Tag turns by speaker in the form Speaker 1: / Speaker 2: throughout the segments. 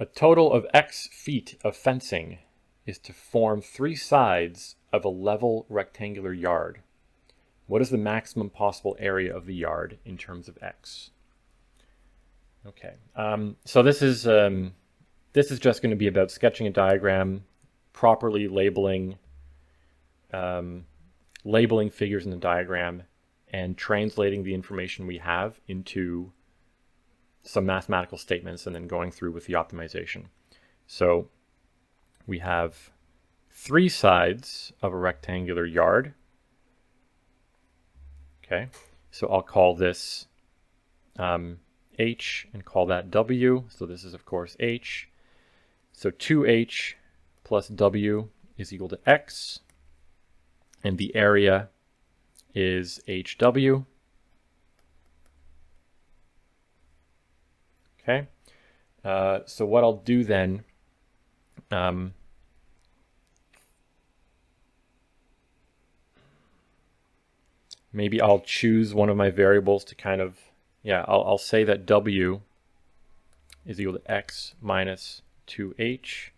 Speaker 1: A total of X feet of fencing is to form 3 sides of a level rectangular yard. What is the maximum possible area of the yard in terms of X? Okay, so this is just going to be about sketching a diagram, properly labeling figures in the diagram, and translating the information we have into some mathematical statements and then going through with the optimization. So we have 3 sides of a rectangular yard. Okay, so I'll call this H and call that W. So this is of course H. So 2H plus W is equal to X, and the area is HW. Okay, so what I'll do then, maybe I'll choose one of my variables to kind of, I'll say that W is equal to X minus 2H.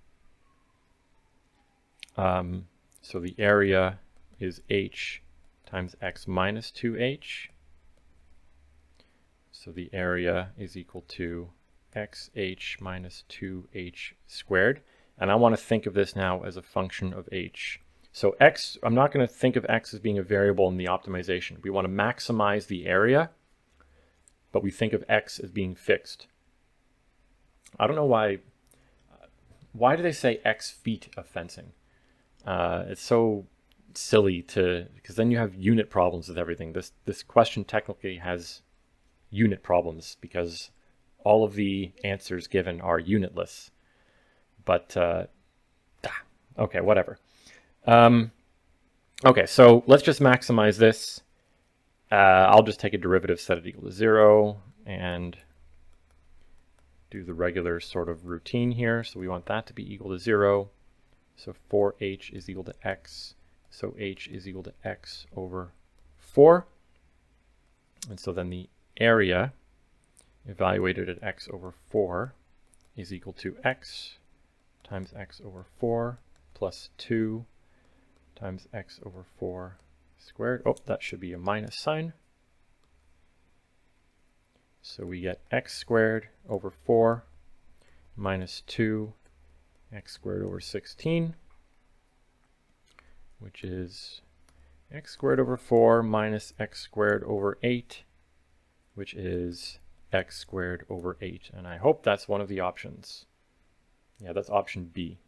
Speaker 1: So the area is H times X minus 2H. So the area is equal to XH minus 2H squared. And I want to think of this now as a function of H. So X, I'm not going to think of X as being a variable in the optimization. We want to maximize the area, but we think of X as being fixed. I don't know why do they say X feet of fencing? It's so silly because then you have unit problems with everything. This question technically has unit problems because all of the answers given are unitless. But, okay, whatever. Okay, so let's just maximize this. I'll just take a derivative, set it equal to 0, and do the regular sort of routine here. So we want that to be equal to 0. So 4H is equal to X. So H is equal to X over 4. And so then the area evaluated at X over 4 is equal to X times X over 4 plus 2 times X over 4 squared. Oh, that should be a minus sign. So we get X squared over 4 minus 2 X squared over 16, which is X squared over 4 minus X squared over 8, which is X squared over 8. And I hope that's one of the options. Yeah, that's option B.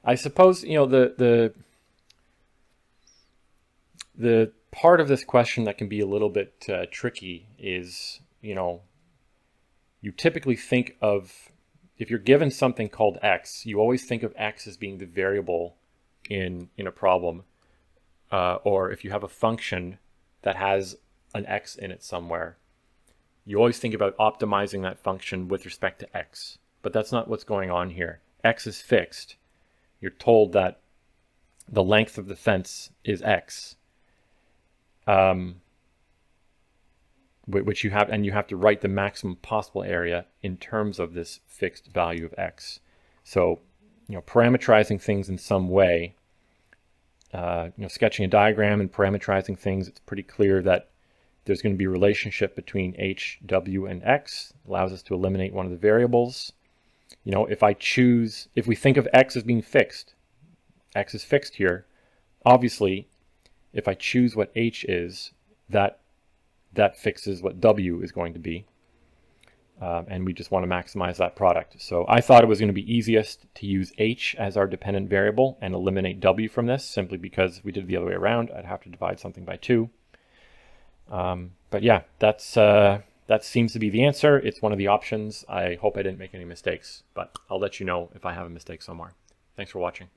Speaker 1: I suppose, you know, the part of this question that can be a little bit tricky is, you know, you typically think of, if you're given something called X, you always think of X as being the variable in a problem. Or if you have a function that has an X in it somewhere, you always think about optimizing that function with respect to X. But that's not what's going on here. X is fixed. You're told that the length of the fence is X, which you have, and you have to write the maximum possible area in terms of this fixed value of X. So, you know, parameterizing things in some way, you know, sketching a diagram and parameterizing things, it's pretty clear that there's going to be a relationship between H, W, and X. It allows us to eliminate one of the variables. You know, if we think of X as being fixed, X is fixed here. Obviously, if I choose what H is, that fixes what W is going to be. And we just want to maximize that product. So I thought it was going to be easiest to use H as our dependent variable and eliminate W from this, simply because if we did it the other way around, I'd have to divide something by 2. But yeah, that seems to be the answer. It's one of the options. I hope I didn't make any mistakes, but I'll let you know if I have a mistake somewhere. Thanks for watching.